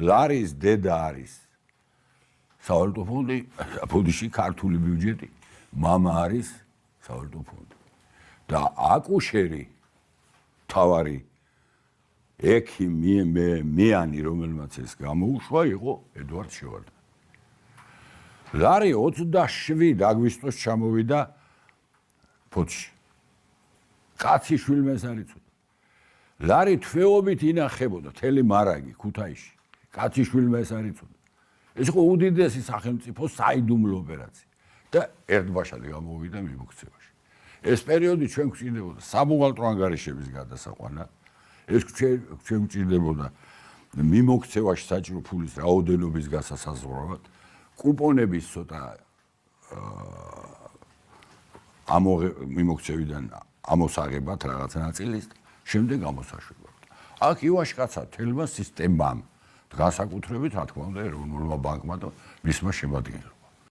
ლარის დედა არის სავალუტო ფონდი, ფონდში ქართული ბიუჯეტი, მამა არის სავალუტო ფონდი. და აკუშერი თავარი მეანი რომელმაც ეს გამოუშვა იყო ედვარდ შევარდანი. ლარი 27 აგვისტოს ჩამოვიდა ფოთში. კაცი შვილმეს არ იცოდა. ლარი თვეობით ინახებოდა თელი მარაგი ქუთაისში. კაცი შვილმეს არ იცოდა. ეს იყო უდიდესი სახელმწიფო საიდუმლო ოპერაცია და ერთბაშად გამოვიდა მიმოქცევაში. ეს პერიოდი ჩვენ გვჭირდებოდა საბუღალტრო ანგარიშების გადასაყვანად. ეს ჩვენ გვჭირდებოდა მიმოქცევაში საჭირო ფულის რაოდენობის გასასაზღვრავად, კუპონების ცოტა მიმოქცევიდან ამოსაღებად რაღაც ნაწილის, შემდეგ ამოსაშვებად. აქ ივაშკაცა თელმა სისტემამ, განსაკუთრებით, რა თქმა უნდა, ეროვნულმა ბანკმა და მისმა შემადგენლობამ.